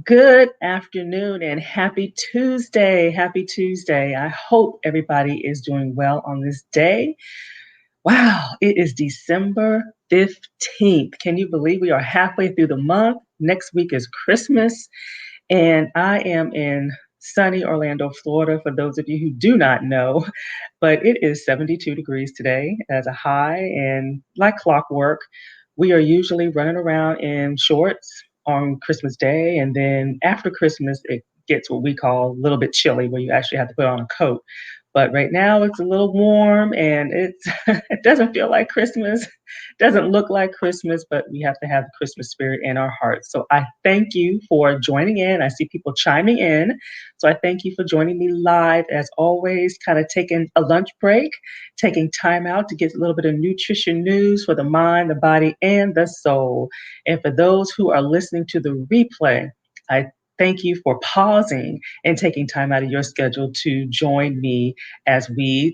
Good afternoon and happy Tuesday. Happy Tuesday. I hope everybody is doing well on this day. Wow, it is December 15th. Can you believe we are halfway through the month? Next week is Christmas, and I am in sunny Orlando, Florida, for those of you who do not know. But it is 72 degrees today as a high, and like clockwork, we are usually running around in shorts on Christmas Day, and then after Christmas, it gets what we call a little bit chilly, where you actually have to put on a coat. But right now, it's a little warm, and it's it doesn't feel like Christmas, doesn't look like Christmas, but we have to have the Christmas spirit in our hearts. So I thank you for joining in. I see people chiming in. So I thank you for joining me live as always, kind of taking a lunch break, taking time out to get a little bit of nutrition news for the mind, the body, and the soul. And for those who are listening to the replay, I thank you for pausing and taking time out of your schedule to join me as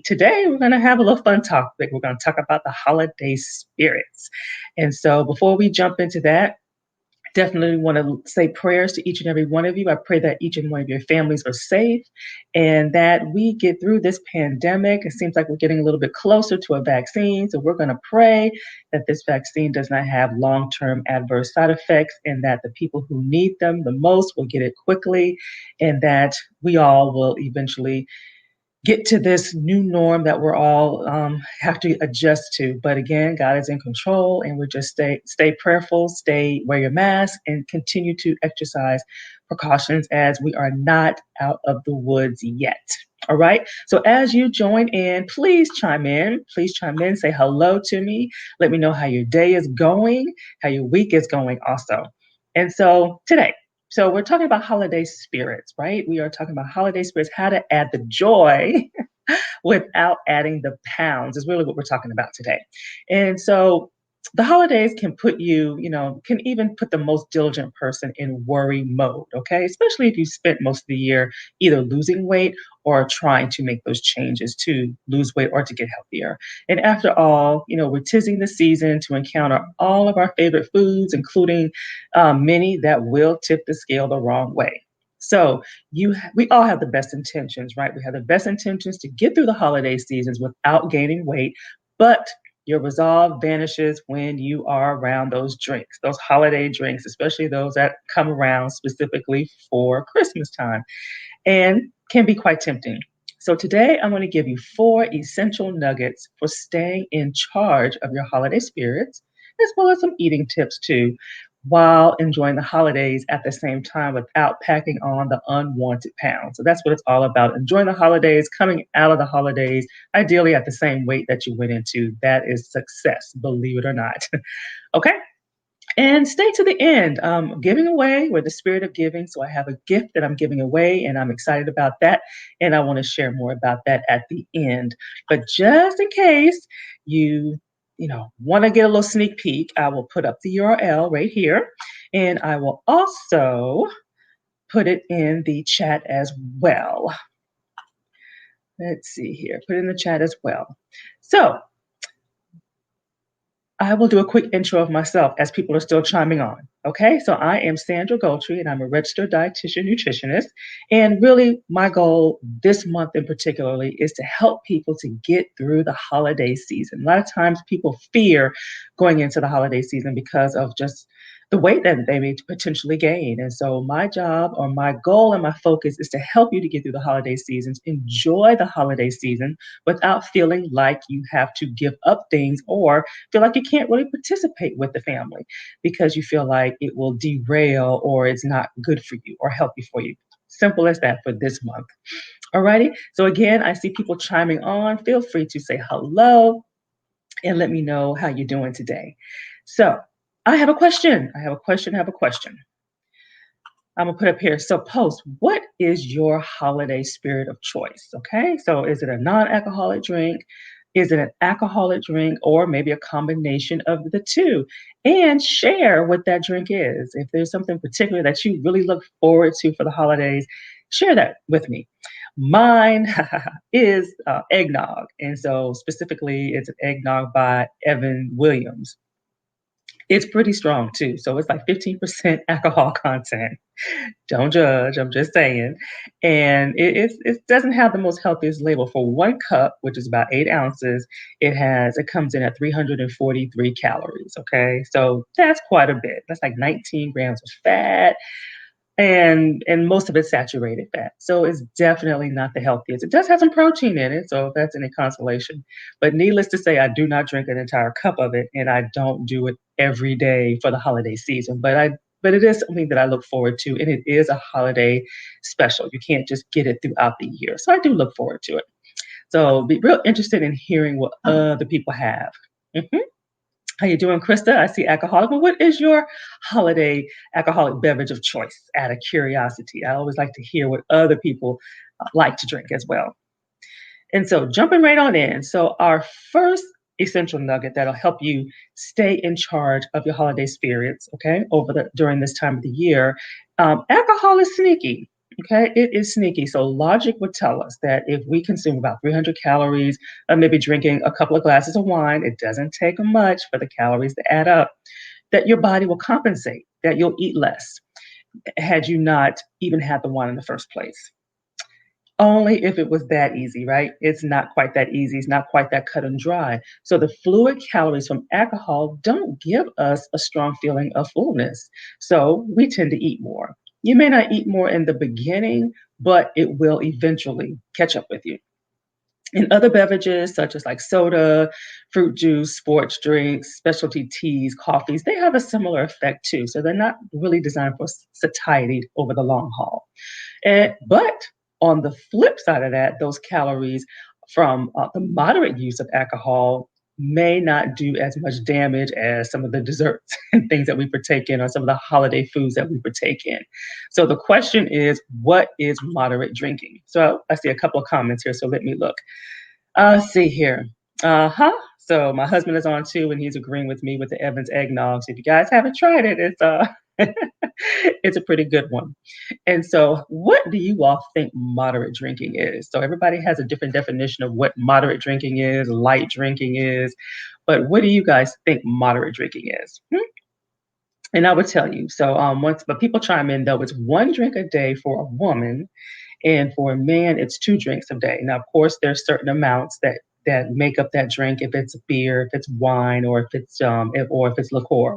today, we're going to have a little fun topic. We're going to talk about the holiday spirits. And so before we jump into that, definitely want to say prayers to each and every one of you. I pray that each and one of your families are safe and that we get through this pandemic. It seems like we're getting a little bit closer to a vaccine. So we're going to pray that this vaccine does not have long term adverse side effects and that the people who need them the most will get it quickly and that we all will eventually get to this new norm that we're all have to adjust to. But again, God is in control, and we just stay prayerful, stay wear your mask, and continue to exercise precautions as we are not out of the woods yet. All right. So as you join in, please chime in. Please chime in. Say hello to me. Let me know how your day is going, how your week is going, also. And so today, so we're talking about holiday spirits, right? We are talking about holiday spirits, how to add the joy without adding the pounds is really what we're talking about today. And so the holidays can put you, can even put the most diligent person in worry mode, okay? Especially if you spent most of the year either losing weight or trying to make those changes to lose weight or to get healthier. And after all, we're tising the season to encounter all of our favorite foods, including many that will tip the scale the wrong way. So we all have the best intentions, right? We have the best intentions to get through the holiday seasons without gaining weight, but your resolve vanishes when you are around those drinks, those holiday drinks, especially those that come around specifically for Christmas time and can be quite tempting. So today I'm going to give you 4 essential nuggets for staying in charge of your holiday spirits, as well as some eating tips too, while enjoying the holidays at the same time without packing on the unwanted pounds. So that's what it's all about. Enjoying the holidays, coming out of the holidays, ideally at the same weight that you went into. That is success, believe it or not. Okay. And stay to the end. Giving away with the spirit of giving. So I have a gift that I'm giving away, and I'm excited about that. And I want to share more about that at the end. But just in case you, want to get a little sneak peek, I will put up the URL right here, and I will also put it in the chat as well. Let's see here. Put it in the chat as well. So I will do a quick intro of myself as people are still chiming on. Okay, so I am Sandra Goltry and I'm a registered dietitian nutritionist. And really, my goal this month in particularly is to help people to get through the holiday season. A lot of times people fear going into the holiday season because of just the weight that they may potentially gain. And so, my job or my goal and my focus is to help you to get through the holiday seasons, enjoy the holiday season without feeling like you have to give up things or feel like you can't really participate with the family because you feel like it will derail or it's not good for you or healthy for you. Simple as that for this month. Alrighty. So again, I see people chiming on. Feel free to say hello and let me know how you're doing today. So I have a question. I have a question. I have a question. I'm gonna put up here. So post, what is your holiday spirit of choice? Okay. So is it a non-alcoholic drink? Is it an alcoholic drink or maybe a combination of the two? And share what that drink is. If there's something particular that you really look forward to for the holidays, share that with me. Mine is eggnog. And so specifically, it's an eggnog by Evan Williams. It's pretty strong too. So it's like 15% alcohol content. Don't judge. I'm just saying. And it doesn't have the most healthiest label. For 1 cup, which is about 8 ounces, it comes in at 343 calories. Okay. So that's quite a bit. That's like 19 grams of fat, and most of it's saturated fat. So it's definitely not the healthiest. It does have some protein in it, so if that's any consolation. But needless to say, I do not drink an entire cup of it, and I don't do it every day for the holiday season. But it is something that I look forward to, and it is a holiday special. You can't just get it throughout the year. So I do look forward to it. So be real interested in hearing what other people have. Mhm. How you doing, Krista? I see alcoholic. But what is your holiday alcoholic beverage of choice? Out of curiosity, I always like to hear what other people like to drink as well. And so, jumping right on in. So, our first essential nugget that'll help you stay in charge of your holiday spirits, okay, over the during this time of the year. Alcohol is sneaky. Okay, it is sneaky. So logic would tell us that if we consume about 300 calories, maybe drinking a couple of glasses of wine, it doesn't take much for the calories to add up. That your body will compensate. That you'll eat less had you not even had the wine in the first place. Only if it was that easy, right? It's not quite that easy. It's not quite that cut and dry. So the fluid calories from alcohol don't give us a strong feeling of fullness. So we tend to eat more. You may not eat more in the beginning, but it will eventually catch up with you. In other beverages, such as like soda, fruit juice, sports drinks, specialty teas, coffees, they have a similar effect too. So they're not really designed for satiety over the long haul. But on the flip side of that, those calories from the moderate use of alcohol may not do as much damage as some of the desserts and things that we partake in, or some of the holiday foods that we partake in. So the question is, what is moderate drinking? So I see a couple of comments here. So let me look. Let's see here. Uh-huh. So my husband is on too, and he's agreeing with me with the Evans eggnog. So if you guys haven't tried it, it's it's a pretty good one. And so, what do you all think moderate drinking is? So everybody has a different definition of what moderate drinking is, light drinking is, but what do you guys think moderate drinking is? Hmm? And I would tell you. So but people chime in though. It's 1 drink a day for a woman, and for a man, it's 2 drinks a day. Now, of course, there's certain amounts that make up that drink. If it's beer, if it's wine, or if it's liqueur.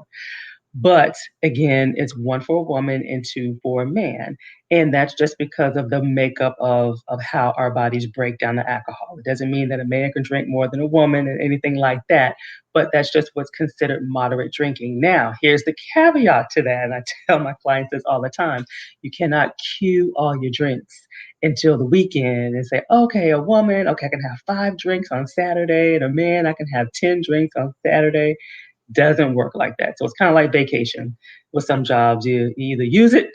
But again, it's 1 for a woman and 2 for a man. And that's just because of the makeup of how our bodies break down the alcohol. It doesn't mean that a man can drink more than a woman and anything like that, but that's just what's considered moderate drinking. Now, here's the caveat to that. And I tell my clients this all the time: you cannot cue all your drinks until the weekend and say, okay, a woman, okay, I can have 5 drinks on Saturday, and a man, I can have 10 drinks on Saturday. Doesn't work like that. So it's kind of like vacation. With some jobs, you either use it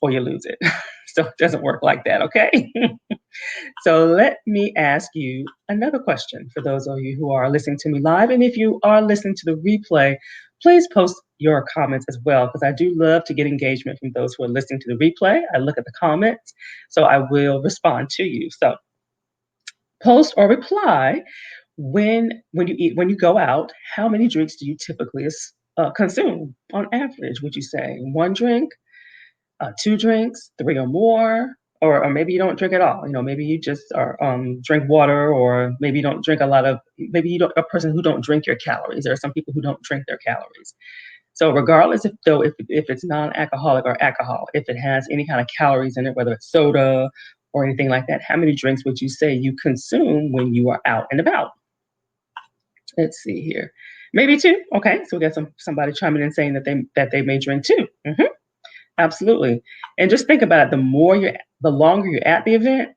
or you lose it. So it doesn't work like that, okay? So let me ask you another question for those of you who are listening to me live. And if you are listening to the replay, please post your comments as well, because I do love to get engagement from those who are listening to the replay. I look at the comments, so I will respond to you. So post or reply when you go out. How many drinks do you typically consume on average? Would you say 1 drink, 2 drinks, three or more, or maybe you don't drink at all? Maybe you just are drink water, or maybe you don't drink a lot of. Maybe you don't a person who don't drink your calories. There are some people who don't drink their calories. So regardless if it's non-alcoholic or alcohol, if it has any kind of calories in it, whether it's soda or anything like that, how many drinks would you say you consume when you are out and about? Let's see here. Maybe 2. Okay, so we got somebody chiming in saying that they may drink 2. Absolutely. And just think about it. The longer you're at the event,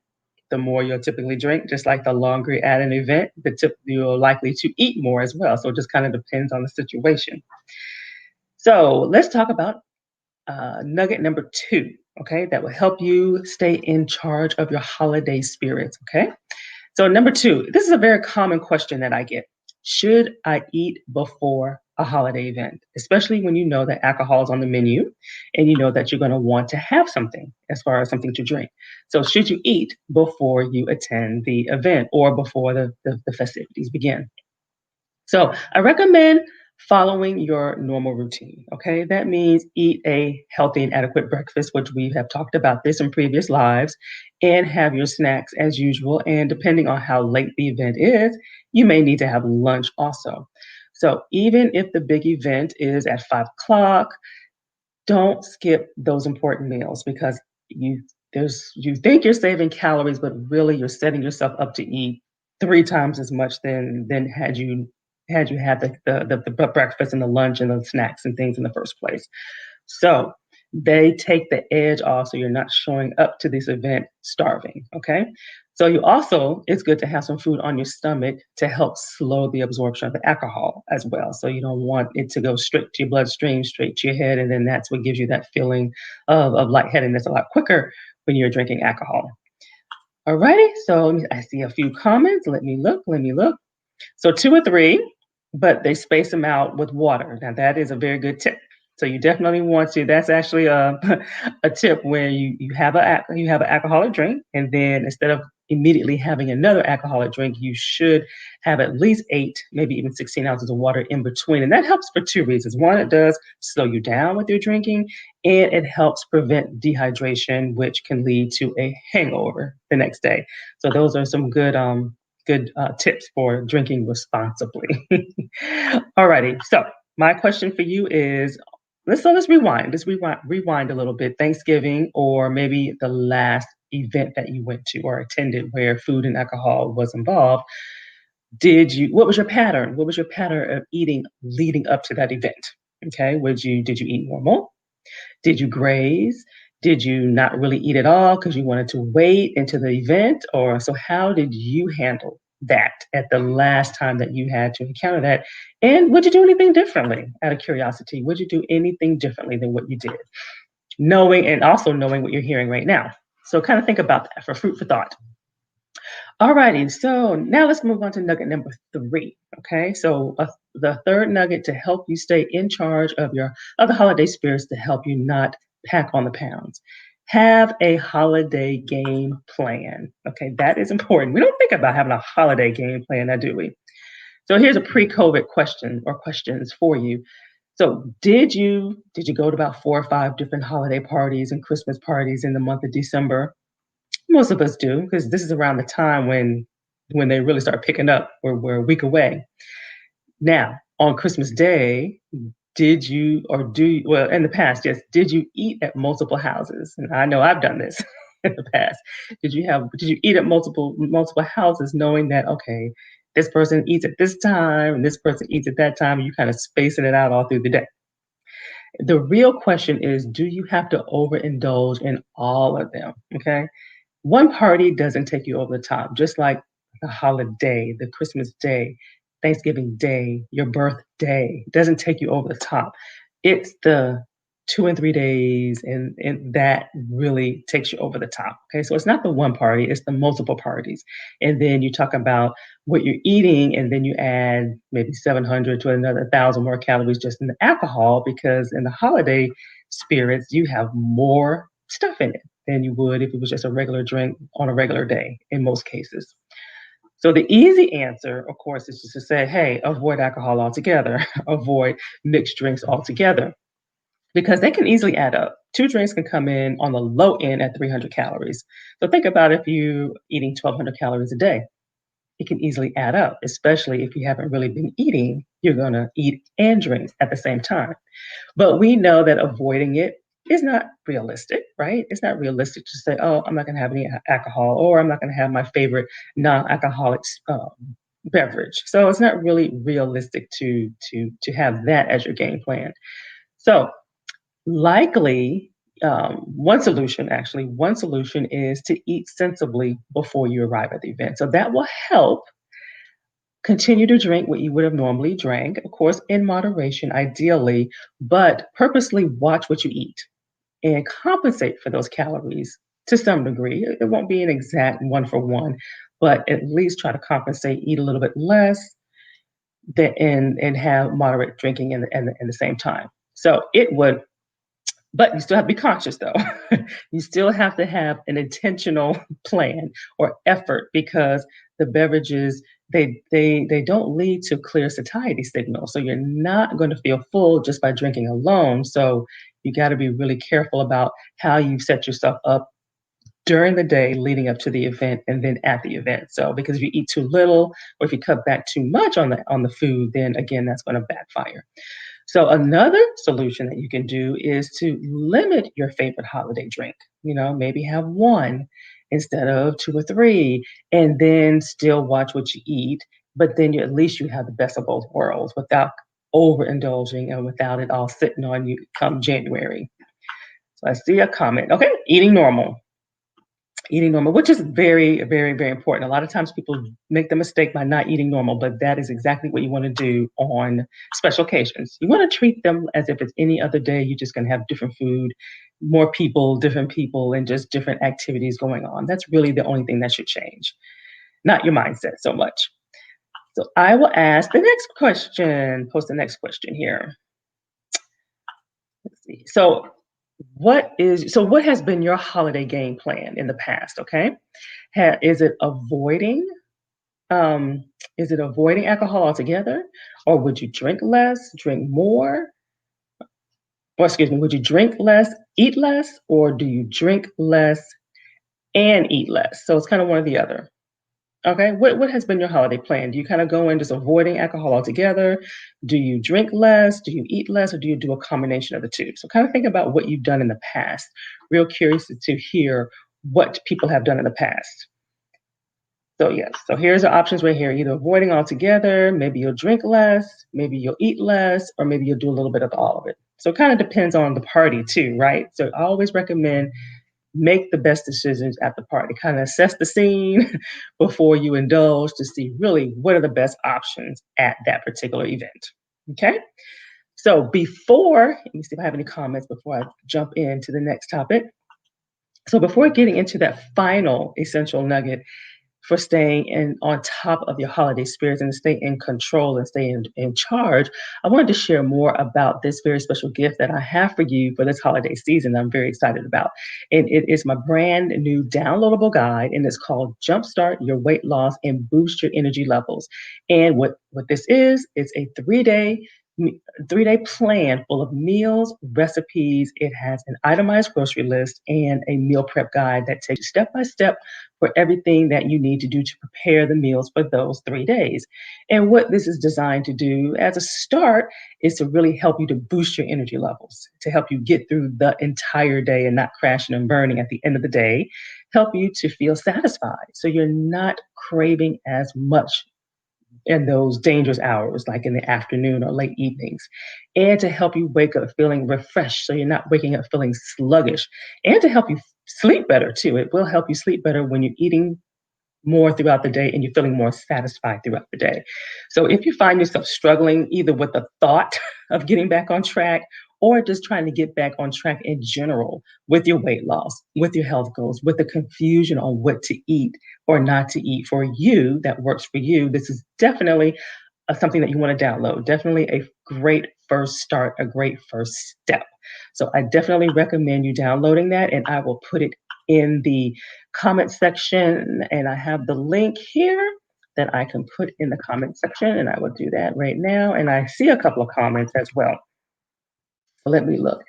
the more you'll typically drink. Just like the longer you're at an event, you're likely to eat more as well. So it just kind of depends on the situation. So let's talk about nugget number 2. Okay, that will help you stay in charge of your holiday spirits. Okay. So, number 2, this is a very common question that I get. Should I eat before a holiday event, especially when you know that alcohol is on the menu and you know that you're going to want to have something as far as something to drink? So, should you eat before you attend the event or before the festivities begin? So, I recommend Following your normal routine. Okay, that means eat a healthy and adequate breakfast, which we have talked about this in previous lives, and have your snacks as usual. And depending on how late the event is, you may need to have lunch also. So even if the big event is at 5 o'clock, don't skip those important meals because you you think you're saving calories, but really you're setting yourself up to eat 3 times as much than had you had the breakfast and the lunch and the snacks and things in the first place. So they take the edge off so you're not showing up to this event starving. Okay. So you also, it's good to have some food on your stomach to help slow the absorption of the alcohol as well. So you don't want it to go straight to your bloodstream, straight to your head, and then that's what gives you that feeling of lightheadedness a lot quicker when you're drinking alcohol. Alrighty, so I see a few comments. Let me look. So 2 or 3, but they space them out with water. Now that is a very good tip. So you definitely want to. That's actually a a tip where you have an alcoholic drink, and then instead of immediately having another alcoholic drink, you should have at least 8, maybe even 16 ounces of water in between. And that helps for 2 reasons. One, it does slow you down with your drinking, and it helps prevent dehydration, which can lead to a hangover the next day. So those are some good tips for drinking responsibly. Alrighty. So my question for you is let's rewind. Let's rewind a little bit. Thanksgiving or maybe the last event that you went to or attended where food and alcohol was involved. What was your pattern? What was your pattern of eating leading up to that event? Okay. Did you eat normal? Did you graze? Did you not really eat at all because you wanted to wait into the event? Or so how did you handle that at the last time that you had to encounter that? And would you do anything differently out of curiosity? Would you do anything differently than what you did? Knowing and also knowing what you're hearing right now. So kind of think about that for fruit for thought. Alrighty, so now let's move on to nugget number 3. Okay, so the third nugget to help you stay in charge of your of the holiday spirits to help you not pack on the pounds. Have a holiday game plan. Okay, that is important. We don't think about having a holiday game plan, now do we? So here's a pre-COVID question or questions for you. So did you go to about 4 or 5 different holiday parties and Christmas parties in the month of December? Most of us do, because this is around the time when they really start picking up. We're a week away. Now, on Christmas Day, did you or do you, well, in the past, yes, did you eat at multiple houses? And I know I've done this in the past. Did you eat at multiple houses knowing that okay, this person eats at this time and this person eats at that time, and you kind of spacing it out all through the day. The real question is, do you have to overindulge in all of them? Okay, one party doesn't take you over the top, just like the holiday, the Christmas day, Thanksgiving day, your birthday doesn't take you over the top. It's the 2 and 3 days, and that really takes you over the top. Okay, so it's not the one party, it's the multiple parties. And then you talk about what you're eating, and then you add maybe 700 to another 1,000 more calories just in the alcohol, because in the holiday spirits, you have more stuff in it than you would if it was just a regular drink on a regular day in most cases. So the easy answer, of course, is just to say, hey, avoid alcohol altogether, avoid mixed drinks altogether, because they can easily add up. 2 drinks can come in on the low end at 300 calories. So think about if you eating 1,200 calories a day, it can easily add up, especially if you haven't really been eating. You're going to eat and drink at the same time. But we know that avoiding it is not realistic, right? It's not realistic to say, oh, I'm not going to have any alcohol, or I'm not going to have my favorite non-alcoholic beverage. So it's not really realistic to have that as your game plan. So likely, one solution is to eat sensibly before you arrive at the event. So that will help continue to drink what you would have normally drank, of course, in moderation, ideally, but purposely watch what you eat and compensate for those calories to some degree. It won't be an exact one for one, but at least try to compensate, eat a little bit less and have moderate drinking in the same time. So it would, but you still have to be conscious though. You still have to have an intentional plan or effort because the beverages they don't lead to clear satiety signals. So you're not going to feel full just by drinking alone. So you got to be really careful about how you set yourself up during the day leading up to the event and then at the event. So because if you eat too little or if you cut back too much on the food, then again that's going to backfire. So another solution that you can do is to limit your favorite holiday drink. Maybe have one instead of two or three, and then still watch what you eat. But then at least you have the best of both worlds without overindulging and without it all sitting on you come January. So I see a comment. Okay, eating normal, which is very, very, very important. A lot of times people make the mistake by not eating normal, but that is exactly what you want to do on special occasions. You want to treat them as if it's any other day. You're just going to have different food, more people, different people, and just different activities going on. That's really the only thing that should change, not your mindset so much. So I will ask the next question, post the next question here. Let's see. So what has been your holiday game plan in the past? Okay. Is it um, avoiding alcohol altogether, or would you drink less, drink more, or excuse me, would you drink less, eat less, or do you drink less and eat less? So it's kind of one or the other. Okay, what has been your holiday plan? Do you kind of go in just avoiding alcohol altogether? Do you drink less? Do you eat less, or do you do a combination of the two? So kind of think about what you've done in the past. Real curious to hear what people have done in the past. So yes, so here's the options right here. Either avoiding altogether, maybe you'll drink less, maybe you'll eat less, or maybe you'll do a little bit of all of it. So it kind of depends on the party too, right? So I always recommend make the best decisions at the party. Kind of assess the scene before you indulge to see really what are the best options at that particular event. Okay. So let me see if I have any comments before I jump into the next topic. So before getting into that final essential nugget, for staying on top of your holiday spirits and stay in control and stay in charge, I wanted to share more about this very special gift that I have for you for this holiday season. I'm very excited about. And it is my brand new downloadable guide, and it's called Jumpstart Your Weight Loss and Boost Your Energy Levels. And what this is, it's a 3-day plan full of meals, recipes. It has an itemized grocery list and a meal prep guide that takes you step by step for everything that you need to do to prepare the meals for those 3 days. And what this is designed to do as a start is to really help you to boost your energy levels, to help you get through the entire day and not crashing and burning at the end of the day, help you to feel satisfied. So you're not craving as much in those dangerous hours, like in the afternoon or late evenings, and to help you wake up feeling refreshed so you're not waking up feeling sluggish, and to help you sleep better too. It will help you sleep better when you're eating more throughout the day and you're feeling more satisfied throughout the day. So if you find yourself struggling either with the thought of getting back on track or just trying to get back on track in general with your weight loss, with your health goals, with the confusion on what to eat or not to eat for you that works for you, this is definitely something that you want to download. Definitely a great first start, a great first step. So I definitely recommend you downloading that, and I will put it in the comment section. And I have the link here that I can put in the comment section, and I will do that right now. And I see a couple of comments as well. So let me look.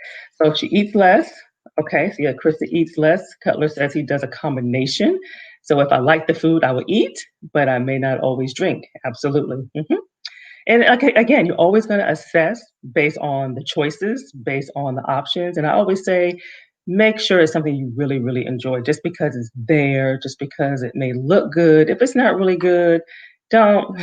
So she eats less. Okay, so yeah, Krista eats less. Cutler says he does a combination. So if I like the food, I will eat, but I may not always drink. Absolutely. And okay, again, you're always going to assess based on the choices, based on the options. And I always say, make sure it's something you really, really enjoy. Just because it's there, just because it may look good. If it's not really good, don't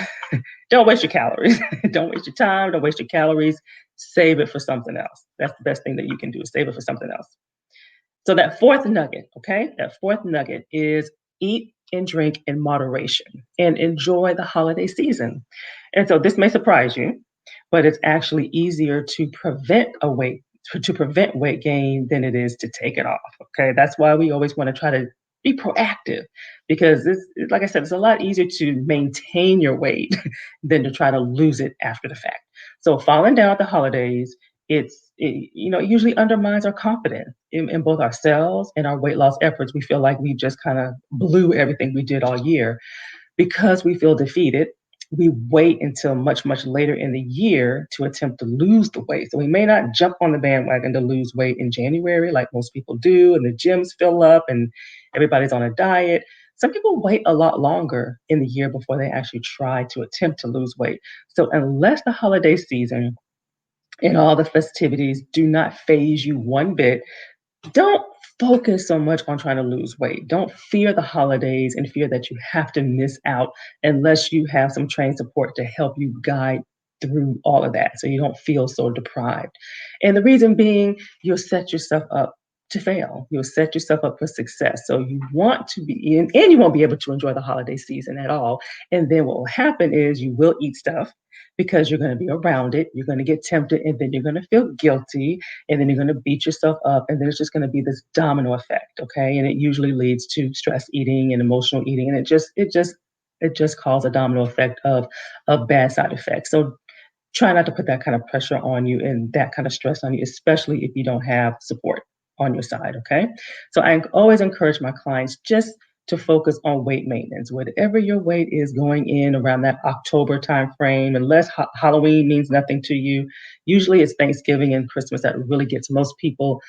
don't waste your calories. Don't waste your time. Don't waste your calories. Save it for something else. That's the best thing that you can do. Is save it for something else. So that fourth nugget, okay, that fourth nugget is eat and drink in moderation and enjoy the holiday season. And so this may surprise you, but it's actually easier to prevent weight gain than it is to take it off. Okay, that's why we always want to try to be proactive because like I said, it's a lot easier to maintain your weight than to try to lose it after the fact. So falling down at the holidays, it usually undermines our confidence in both ourselves and our weight loss efforts. We feel like we just kind of blew everything we did all year. Because we feel defeated, we wait until much, much later in the year to attempt to lose the weight. So we may not jump on the bandwagon to lose weight in January like most people do, and the gyms fill up and everybody's on a diet. Some people wait a lot longer in the year before they actually try to attempt to lose weight. So unless the holiday season and all the festivities do not phase you one bit, don't focus so much on trying to lose weight. Don't fear the holidays and fear that you have to miss out unless you have some trained support to help you guide through all of that so you don't feel so deprived. And the reason being, you'll set yourself up to fail. You'll set yourself up for success. So you want to be in, and you won't be able to enjoy the holiday season at all. And then what will happen is you will eat stuff because you're going to be around it. You're going to get tempted, and then you're going to feel guilty, and then you're going to beat yourself up, and there's just going to be this domino effect, okay? And it usually leads to stress eating and emotional eating, and it just causes a domino effect of bad side effects. So try not to put that kind of pressure on you and that kind of stress on you, especially if you don't have support on your side. Okay. So I always encourage my clients just to focus on weight maintenance. Whatever your weight is going in around that October time frame, unless Halloween means nothing to you, usually it's Thanksgiving and Christmas that really gets most people.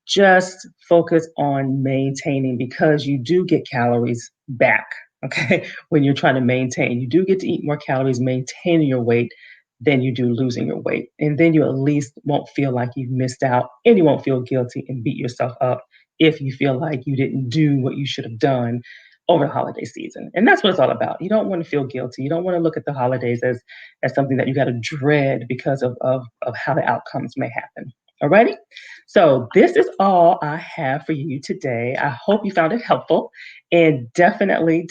Just focus on maintaining because you do get calories back. Okay. When you're trying to maintain, you do get to eat more calories maintaining your weight than you do losing your weight. And then you at least won't feel like you've missed out and you won't feel guilty and beat yourself up if you feel like you didn't do what you should have done over the holiday season. And that's what it's all about. You don't want to feel guilty. You don't want to look at the holidays as something that you got to dread because of how the outcomes may happen. Alrighty? So this is all I have for you today. I hope you found it helpful and definitely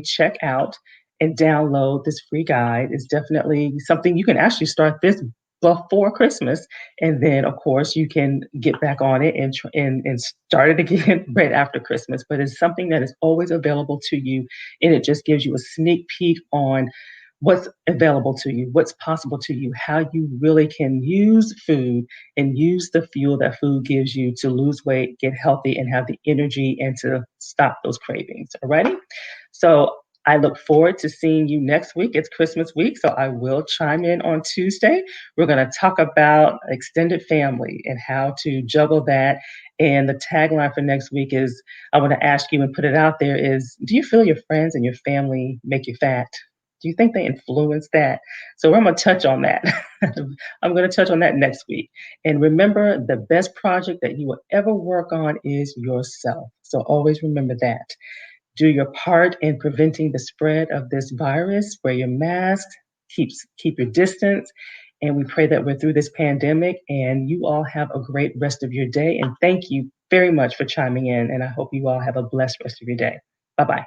check out and download this free guide. It's definitely something you can actually start this before Christmas, and then of course you can get back on it and start it again right after Christmas. But it's something that is always available to you, and it just gives you a sneak peek on what's available to you, what's possible to you, how you really can use food and use the fuel that food gives you to lose weight, get healthy, and have the energy and to stop those cravings. Alrighty? So I look forward to seeing you next week. It's Christmas week, so I will chime in on Tuesday. We're going to talk about extended family and how to juggle that. And the tagline for next week is I want to ask you and put it out there is, do you feel your friends and your family make you fat? Do you think they influence that? So I'm going to touch on that. I'm going to touch on that next week. And remember, the best project that you will ever work on is yourself. So always remember that. Do your part in preventing the spread of this virus. Wear your mask, keep your distance, and we pray that we're through this pandemic and you all have a great rest of your day. And thank you very much for chiming in. And I hope you all have a blessed rest of your day. Bye bye.